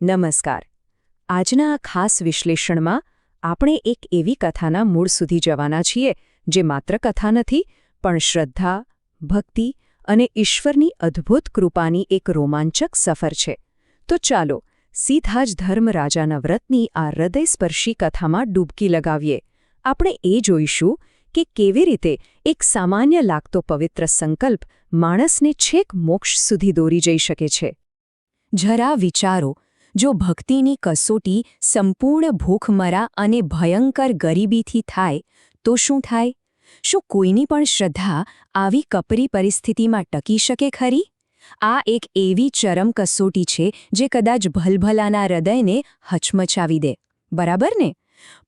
નમસ્કાર. આજના આ ખાસ વિશ્લેષણમાં આપણે એક એવી કથાના મૂળ સુધી જવાના છીએ જે માત્ર કથા નથી પણ શ્રદ્ધા, ભક્તિ અને ઈશ્વરની અદ્ભુત કૃપાની એક રોમાંચક સફર છે. તો ચાલો સીધા જ ધર્મરાજાના વ્રતની આ હૃદયસ્પર્શી કથામાં ડૂબકી લગાવીએ. આપણે એ જોઈશું કે કેવી રીતે એક સામાન્ય લાગતો પવિત્ર સંકલ્પ માણસને છેક મોક્ષ સુધી દોરી જઈ શકે છે. જરા વિચારો, જો ભક્તિની કસોટી સંપૂર્ણ ભૂખમરા અને ભયંકર ગરીબીથી થાય તો શું થાય? શું કોઈની પણ શ્રદ્ધા આવી કપરી પરિસ્થિતિમાં ટકી શકે ખરી? આ એક એવી ચરમ કસોટી છે જે કદાચ ભલભલાના હૃદયને હચમચાવી દે, બરાબર ને?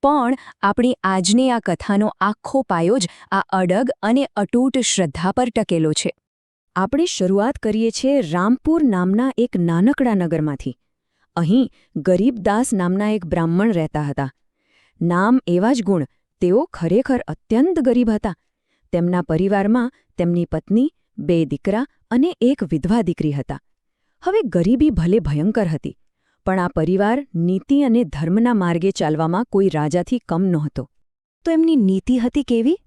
પણ આપણી આજની આ કથાનો આખો પાયો જ આ અડગ અને અતૂટ શ્રદ્ધા પર ટકેલો છે. આપણે શરૂઆત કરીએ છીએ રામપુર નામના એક નાનકડા નગરમાંથી. અહીં ગરીબદાસ નામના એક બ્રાહ્મણ રહેતા હતા. નામ એવા જ ગુણ, તેઓ ખરેખર અત્યંત ગરીબ હતા. તેમના પરિવારમાં તેમની પત્ની, 2 દીકરા અને એક વિધવા દીકરી હતા. હવે ગરીબી ભલે ભયંકર હતી, પણ આ પરિવાર નીતિ અને ધર્મના માર્ગે ચાલવામાં કોઈ રાજાથી કમ નહોતો. તો એમની નીતિ હતી કેવી?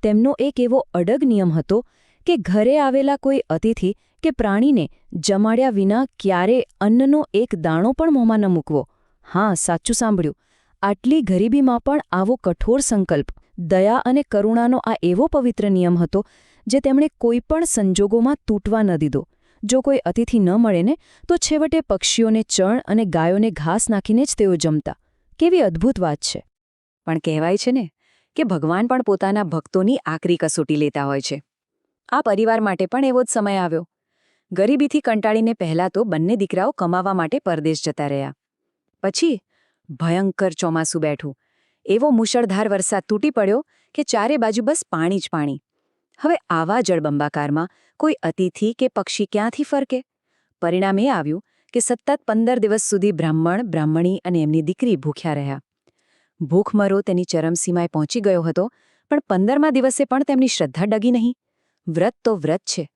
તેમનો એક એવો અડગ નિયમ હતો કે ઘરે આવેલા કોઈ અતિથિ કે પ્રાણીને જમાડ્યા વિના ક્યારે અન્નનો એક દાણો પણ મોંમાં ન મૂકવો. હા, સાચું સાંભળ્યું. આટલી ગરીબીમાં પણ આવો કઠોર સંકલ્પ, દયા અને કરુણાનો આ એવો પવિત્ર નિયમ હતો જે તેમણે કોઈ પણ સંજોગોમાં તૂટવા ન દીધો. જો કોઈ અતિથિ ન મળે ને તો છેવટે પક્ષીઓને ચણ અને ગાયોને ઘાસ નાખીને જ તેઓ જમતા. કેવી અદ્ભુત વાત છે! પણ કહેવાય છે ને કે ભગવાન પણ પોતાના ભક્તોની આકરી કસોટી લેતા હોય છે. આ પરિવાર માટે પણ એવો જ સમય આવ્યો. ગરીબીથી કંટાળીને પહેલાં તો બંને દીકરાઓ કમાવા માટે પરદેશ જતા રહ્યા. પછી ભયંકર ચોમાસું બેઠું. એવો મુશળધાર વરસાદ તૂટી પડ્યો કે ચારે બાજુ બસ પાણી જ પાણી. હવે આવા જળબંબાકારમાં કોઈ અતિથિ કે પક્ષી ક્યાંથી ફરકે? પરિણામ એ આવ્યું કે સતત 15 દિવસ સુધી બ્રાહ્મણ, બ્રાહ્મણી અને એમની દીકરી ભૂખ્યા રહ્યા. ભૂખમરો તેની ચરમસીમાએ પહોંચી ગયો હતો, પણ 15મા દિવસે પણ તેમની શ્રદ્ધા ડગી નહીં. વ્રત તો વ્રત છે.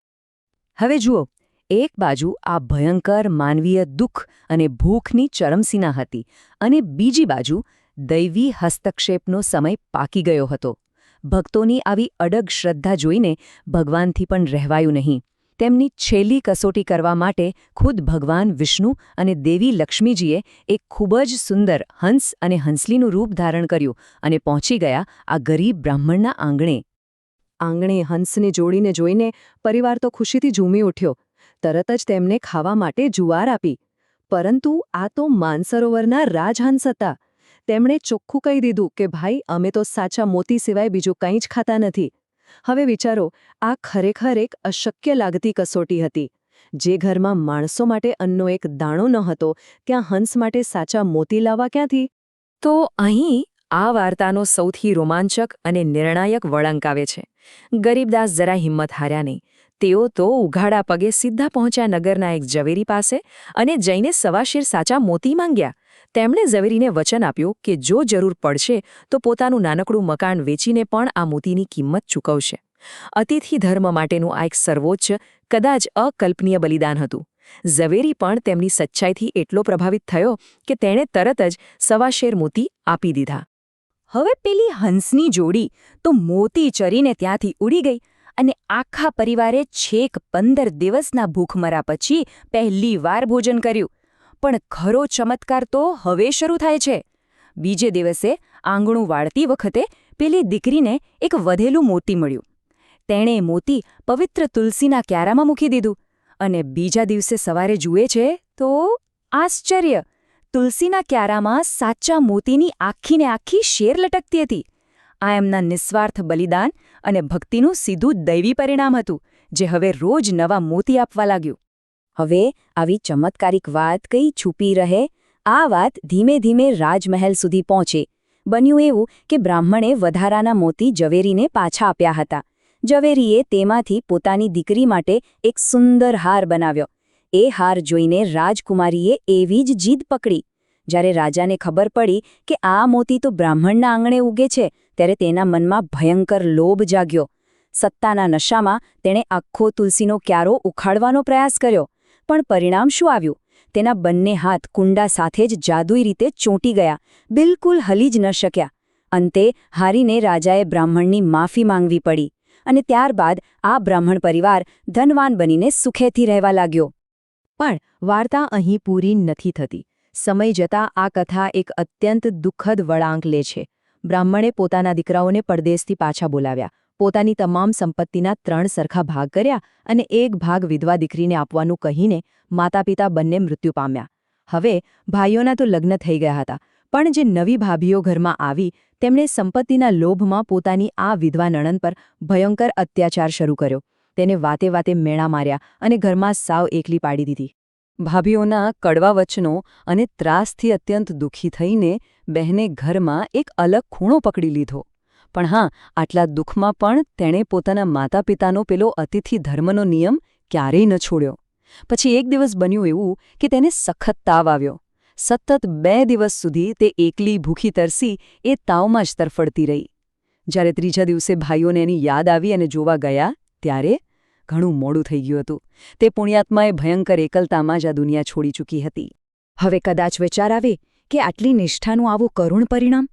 હવે જુઓ, એક બાજુ આ ભયંકર માનવીય દુઃખ અને ભૂખની ચરમસીમા હતી અને બીજી બાજુ દૈવી હસ્તક્ષેપનો સમય પાકી ગયો હતો. ભક્તોની આવી અડગ શ્રદ્ધા જોઈને ભગવાનથી પણ રહેવાયું નહીં. તેમની છેલ્લી કસોટી કરવા માટે ખુદ ભગવાન વિષ્ણુ અને દેવી લક્ષ્મીજીએ એક ખૂબ જ સુંદર હંસ અને હંસલીનું રૂપ ધારણ કર્યું અને પહોંચી ગયા આ ગરીબ બ્રાહ્મણના આંગણે. આંગણે હંસને જોડીને જોઈને પરિવાર તો ખુશીથી ઝૂમી ઉઠ્યો. તરત જ તેમને ખાવા માટે જુવાર આપી. પરંતુ આ તો માનસરોવરના રાજહંસ હતા. તેમણે ચોખ્ખું કહી દીધું કે ભાઈ, અમે તો સાચા મોતી સિવાય બીજું કંઈ જ ખાતા નથી. હવે વિચારો, આ ખરેખર એક અશક્ય લાગતી કસોટી હતી. જે ઘરમાં માણસો માટે અન્નનો એક દાણો ન હતો, ત્યાં હંસ માટે સાચા મોતી લાવવા ક્યાંથી? તો અહીં આ વાર્તાનો સૌથી રોમાંચક અને નિર્ણાયક વળાંક આવે છે. ગરીબદાસ જરા હિંમત હાર્યા નહીં. તેઓ તો ઉઘાડા પગે સીધા પહોંચ્યા નગરના એક ઝવેરી પાસે અને જઈને સવાશેર સાચા મોતી માંગ્યા. તેમણે ઝવેરીને વચન આપ્યું કે જો જરૂર પડશે તો પોતાનું નાનકડું મકાન વેચીને પણ આ મોતીની કિંમત ચૂકવશે. અતિથિ ધર્મ માટેનું આ એક સર્વોચ્ચ, કદાચ અકલ્પનીય બલિદાન હતું. ઝવેરી પણ તેમની સચ્ચાઈથી એટલો પ્રભાવિત થયો કે તેણે તરત જ સવાશેર મોતી આપી દીધા. હવે પેલી હંસની જોડી તો મોતી ચરીને ત્યાંથી ઉડી ગઈ અને આખા પરિવારે છેક 15 દિવસના ભૂખમરા પછી પહેલીવાર ભોજન કર્યું. પણ ખરો ચમત્કાર તો હવે શરૂ થાય છે. બીજે દિવસે આંગણું વાળતી વખતે પેલી દીકરીને એક વધેલું મોતી મળ્યું. તેણે મોતી પવિત્ર તુલસીના ક્યારામાં મૂકી દીધું અને બીજા દિવસે સવારે જુએ છે તો આશ્ચર્ય! તુલસીના ક્યારામાં સાચા મોતીની આખીને આખી શેર લટકતી હતી. આ એમના નિસ્વાર્થ બલિદાન અને ભક્તિનું સીધું દૈવી પરિણામ હતું, જે હવે રોજ નવા મોતી આપવા લાગ્યું. હવે આવી ચમત્કારિક વાત કઈ છુપી રહે? આ વાત ધીમે ધીમે રાજમહેલ સુધી પહોંચે. બન્યું એવું કે બ્રાહ્મણે વધારાના મોતી ઝવેરીને પાછા આપ્યા હતા. ઝવેરીએ તેમાંથી પોતાની દીકરી માટે એક સુંદર હાર બનાવ્યો. એ હાર જોઈને રાજકુમારીએ એવી જ જીદ પકડી. જ્યારે રાજાને ખબર પડી કે આ મોતી તો બ્રાહ્મણના આંગણે ઉગે છે, ત્યારે તેના મનમાં ભયંકર લોભ જાગ્યો. સત્તાના નશામાં તેણે આખો તુલસીનો ક્યારો ઉખાડવાનો પ્રયાસ કર્યો. પણ પરિણામ શું આવ્યું? તેના બંને હાથ કુંડા સાથે જ જાદુઈ રીતે ચોંટી ગયા, બિલકુલ હલી જ ન શક્યા. અંતે હારીને રાજાએ બ્રાહ્મણની માફી માંગવી પડી અને ત્યારબાદ આ બ્રાહ્મણ પરિવાર ધનવાન બનીને સુખેથી રહેવા લાગ્યો. પણ વાર્તા અહીં પૂરી નથી થતી. સમય જતાં આ કથા એક અત્યંત દુઃખદ વળાંક લે છે. બ્રાહ્મણે પોતાના દીકરાઓને પરદેશથી પાછા બોલાવ્યા, પોતાની તમામ સંપત્તિના 3 સરખા ભાગ કર્યા અને 1 ભાગ વિધવા દીકરીને આપવાનું કહીને માતાપિતા બંને મૃત્યુ પામ્યા. હવે ભાઈઓના તો લગ્ન થઈ ગયા હતા, પણ જે નવી ભાભીઓ ઘરમાં આવી તેમણે સંપત્તિના લોભમાં પોતાની આ વિધવા નણંદ પર ભયંકર અત્યાચાર શરૂ કર્યો. તેને વાતે વાતે મેણા માર્યા અને ઘરમાં સાવ એકલી પાડી દીધી. ભાભીઓના કડવા વચનો અને ત્રાસથી અત્યંત દુઃખી થઈને બહેને ઘરમાં એક અલગ ખૂણો પકડી લીધો. પણ હા, આટલા દુઃખમાં પણ તેણે પોતાના માતા પિતાનો પેલો અતિથિ ધર્મનો નિયમ ક્યારેય ન છોડ્યો. પછી એક દિવસ બન્યું એવું કે તેને સખત તાવ આવ્યો. સતત 2 દિવસ સુધી તે એકલી ભૂખી તરસી એ તાવમાં જ તરફડતી રહી. જ્યારે ત્રીજા દિવસે ભાઈઓને એની યાદ આવી અને જોવા ગયા ત્યારે ઘણું મોડું થઈ ગયું હતું. તે પુણ્યાત્માએ ભયંકર એકલતામાં જ આ દુનિયા છોડી ચૂકી હતી. હવે કદાચ વિચાર આવે કે આટલી નિષ્ઠાનું આવું કરુણ પરિણામ?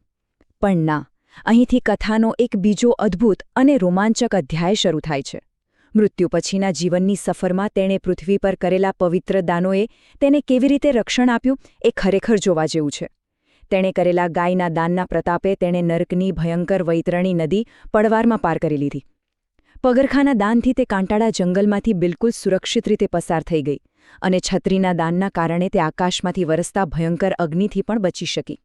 પણ ના, અહીંથી કથાનો એક બીજો અદ્ભુત અને રોમાંચક અધ્યાય શરૂ થાય છે. મૃત્યુ પછીના જીવનની સફરમાં તેણે પૃથ્વી પર કરેલા પવિત્ર દાનોએ તેને કેવી રીતે રક્ષણ આપ્યું એ ખરેખર જોવા જેવું છે. તેણે કરેલા ગાયના દાનના પ્રતાપે તેણે નર્કની ભયંકર વૈતરણી નદી પડવારમાં પાર કરી લીધી. પગરખાના દાનથી તે કાંટાળા જંગલમાંથી બિલકુલ સુરક્ષિત રીતે પસાર થઈ ગઈ અને છત્રીના દાનના કારણે તે આકાશમાંથી વરસતા ભયંકર અગ્નિથી પણ બચી શકી.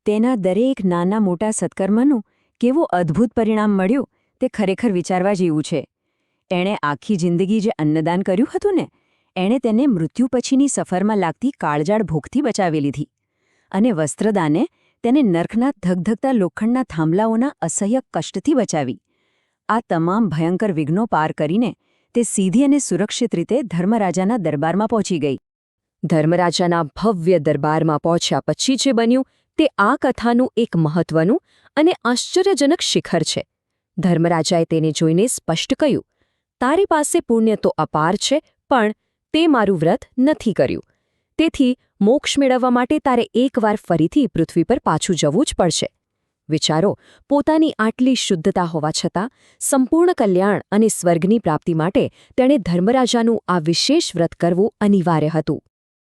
તેના દરેક નાના મોટા સત્કર્મનું કેવું અદ્ભુત પરિણામ મળ્યું તે ખરેખર વિચારવા જેવું છે. એણે આખી જિંદગી જે અન્નદાન કર્યું હતું ને, એણે તેને મૃત્યુ પછીની સફરમાં લાગતી કાળજાળ ભૂખથી બચાવી લીધી. અને વસ્ત્રદાને તેને નર્કના ધગધગતા લોખંડના થાંભલાઓના અસહ્ય કષ્ટથી બચાવી. આ તમામ ભયંકર વિઘ્નો પાર કરીને તે સીધી અને સુરક્ષિત રીતે ધર્મરાજાના દરબારમાં પહોંચી ગઈ. ધર્મરાજાના ભવ્ય દરબારમાં પહોંચ્યા પછી જે બન્યું તે આ કથાનું એક મહત્વનું અને આશ્ચર્યજનક શિખર છે. ધર્મરાજાએ તેને જોઈને સ્પષ્ટ કહ્યું, તારી પાસે પુણ્ય તો અપાર છે, પણ તે મારું વ્રત નથી કર્યું. તેથી મોક્ષ મેળવવા માટે તારે એકવાર ફરીથી પૃથ્વી પર પાછું જવું જ પડશે. વિચારો, પોતાની આટલી શુદ્ધતા હોવા છતાં સંપૂર્ણ કલ્યાણ અને સ્વર્ગની પ્રાપ્તિ માટે તેણે ધર્મરાજાનું આ વિશેષ વ્રત કરવું અનિવાર્ય હતું.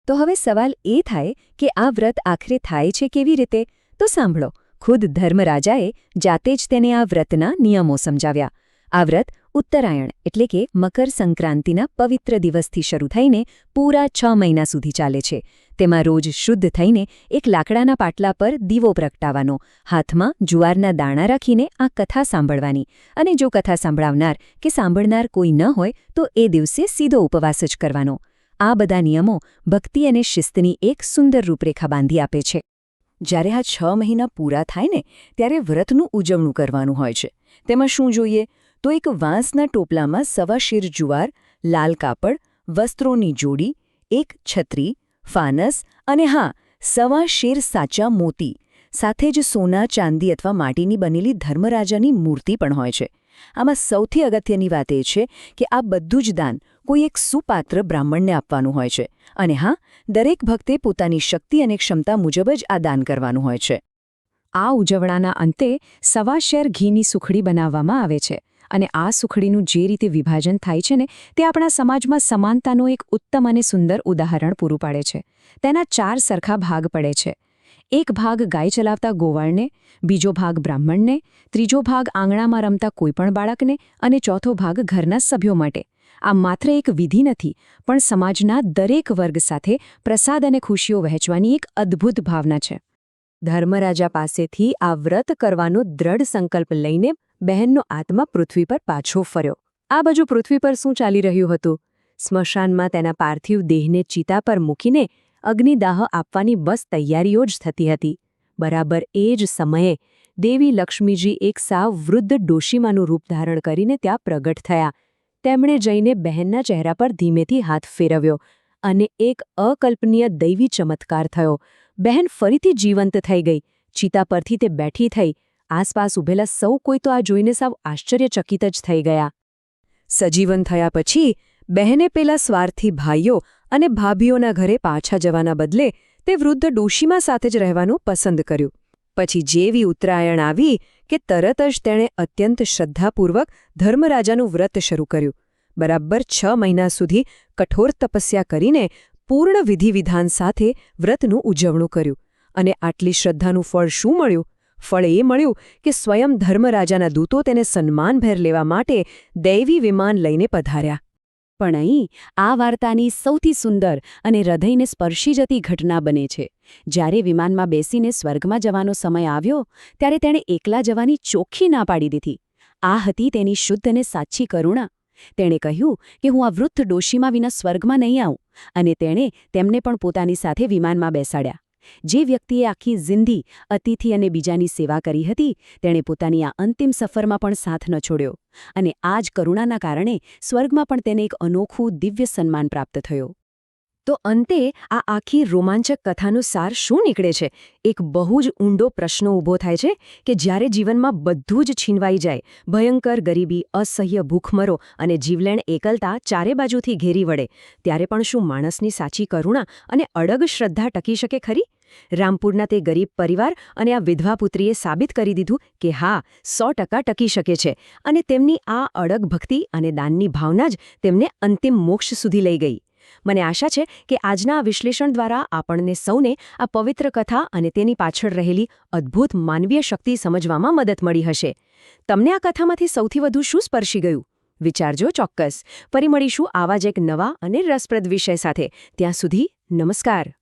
તો હવે સવાલ એ થાય કે આ વ્રત આખરે થાય છે કેવી રીતે? તો સાંભળો, ખુદ ધર્મરાજાએ જાતે જ તેને આ વ્રતના નિયમો સમજાવ્યા. આ વ્રત ઉત્તરાયણ એટલે કે મકર સંક્રાંતિના પવિત્ર દિવસથી શરૂ થઈને પૂરા 6 મહિના સુધી ચાલે છે. તેમાં રોજ શુદ્ધ થઈને એક લાકડાના પાટલા પર દીવો પ્રગટાવવાનો, હાથમાં જુવારના દાણા રાખીને આ કથા સાંભળવાની, અને જો કથા સાંભળાવનાર કે સાંભળનાર કોઈ ન હોય તો એ દિવસે સીધો ઉપવાસ જ કરવાનો. આ બધા નિયમો ભક્તિ અને શિસ્તની એક સુંદર રૂપરેખા બાંધી આપે છે. જ્યારે આ 6 મહિના પૂરા થાય ને ત્યારે વ્રતનું ઉજવણું કરવાનું હોય છે. તેમાં શું જોઈએ? તો એક વાંસના ટોપલામાં 1.25 શેર જુવાર, લાલ કાપડ, વસ્ત્રોની જોડી, એક છત્રી, ફાનસ અને હા, 1.25 શેર સાચા મોતી, સાથે જ સોના, ચાંદી અથવા માટીની બનેલી ધર્મરાજાની મૂર્તિ પણ હોય છે. આમાં સૌથી અગત્યની વાત એ છે કે આ બધું જ દાન કોઈ એક સુપાત્ર બ્રાહ્મણને આપવાનું હોય છે. અને હા, દરેક ભક્તે પોતાની શક્તિ અને ક્ષમતા મુજબ જ આ દાન કરવાનું હોય છે. આ ઉજવણાના અંતે 1.25 શેર ઘીની સુખડી બનાવવામાં આવે છે. અને આ સુખડીનું જે રીતે વિભાજન થાય છે ને, તે આપણા સમાજમાં સમાનતાનું એક ઉત્તમ અને સુંદર ઉદાહરણ પૂરું પાડે છે. તેના 4 સરખા ભાગ પડે છે. એક ભાગ ગાય ચલાવતા ગોવાળને, બીજો ભાગ બ્રાહ્મણને, ત્રીજો ભાગ આંગણામાં રમતા કોઈપણ બાળકને અને ચોથો ભાગ ઘરના સભ્યો માટે. આ માત્ર એક વિધિ નથી, પણ સમાજના દરેક વર્ગ સાથે પ્રસાદ અને ખુશીઓ વહેંચવાની એક અદ્ભુત ભાવના છે. ધર્મરાજા પાસેથી આ વ્રત કરવાનો દ્રઢ સંકલ્પ લઈને બહેનનો આત્મા પૃથ્વી પર પાછો ફર્યો. આ બાજુ પૃથ્વી પર શું ચાલી રહ્યું હતું? સ્મશાનમાં તેના પાર્થિવ દેહને ચિતા પર મૂકીને અગ્નિદાહ આપવાની બસ તૈયારીઓ જ થતી હતી. બરાબર એ જ સમયે દેવી લક્ષ્મીજી એક સાવ વૃદ્ધ ડોશીમાનું રૂપ ધારણ કરીને ત્યાં પ્રગટ થયા. તેમણે જઈને બહેનના ચહેરા પર ધીમેથી હાથ ફેરવ્યો અને એક અકલ્પનીય દૈવી ચમત્કાર થયો. બહેન ફરીથી જીવંત થઈ ગઈ. ચિતા પરથી તે બેઠી થઈ. આસપાસ ઊભેલા સૌ કોઈ તો આ જોઈને સાવ આશ્ચર્યચકિત જ થઈ ગયા. સજીવન થયા પછી બહેને પેલા સ્વાર્થી ભાઈઓ અને ભાભીઓના ઘરે પાછા જવાના બદલે તે વૃદ્ધ ડોશીમા સાથે જ રહેવાનું પસંદ કર્યું. પછી જેવી ઉત્તરાયણ આવી કે તરત જ તેણે અત્યંત શ્રદ્ધાપૂર્વક ધર્મરાજાનું વ્રત શરૂ કર્યું. બરાબર 6 મહિના સુધી કઠોર તપસ્યા કરીને પૂર્ણ વિધિવિધાન સાથે વ્રતનું ઉજવણું કર્યું. અને આટલી શ્રદ્ધાનું ફળ શું મળ્યું? ફળ એ મળ્યું કે સ્વયં ધર્મરાજાના દૂતો તેને સન્માનભેર લેવા માટે દૈવી વિમાન લઈને પધાર્યા. પણ અહીં આ વાર્તાની સૌથી સુંદર અને હૃદયને સ્પર્શી જતી ઘટના બને છે. જ્યારે વિમાનમાં બેસીને સ્વર્ગમાં જવાનો સમય આવ્યો ત્યારે તેણે એકલા જવાની ચોખ્ખી ના પાડી દીધી. આ હતી તેની શુદ્ધ અને સાચી કરુણા. તેણે કહ્યું કે હું આ વૃદ્ધ ડોશીમા વિના સ્વર્ગમાં નહીં આવું, અને તેણે તેમને પણ પોતાની સાથે વિમાનમાં બેસાડ્યા. જે વ્યક્તિએ આખી જિંદગી અતિથિ અને બીજાની સેવા કરી હતી તેણે પોતાની આ અંતિમ સફરમાં પણ સાથ ન છોડ્યો. અને આ જ કરુણાના કારણે સ્વર્ગમાં પણ તેને એક અનોખું દિવ્ય સન્માન પ્રાપ્ત થયો. તો અંતે આ આખી રોમાંચક કથાનો સાર શું નીકળે છે? એક બહુ જ ઊંડો પ્રશ્ન ઊભો થાય છે કે જ્યારે જીવનમાં બધું જ છીનવાઈ જાય, ભયંકર ગરીબી, અસહ્ય ભૂખમરો અને જીવલેણ એકલતા ચારે બાજુથી ઘેરી વળે, ત્યારે પણ શું માણસની સાચી કરુણા અને અડગ શ્રદ્ધા ટકી શકે ખરી? રામપુરના તે ગરીબ પરિવાર અને આ વિધવા પુત્રીએ સાબિત કરી દીધું કે હા, 100% ટકી શકે છે. અને તેમની આ અડગ ભક્તિ અને દાનની ભાવના જ તેમને અંતિમ મોક્ષ સુધી લઈ ગઈ. મને આશા છે કે આજના આ વિશ્લેષણ દ્વારા આપણને સૌને આ પવિત્ર કથા અને તેની પાછળ રહેલી અદ્ભુત માનવીય શક્તિ સમજવામાં મદદ મળી હશે. તમને આ કથામાંથી સૌથી વધુ શું સ્પર્શી ગયું? વિચારજો ચોક્કસ. ફરી મળીશું આવા જ એક નવા અને રસપ્રદ વિષય સાથે. ત્યાં સુધી નમસ્કાર.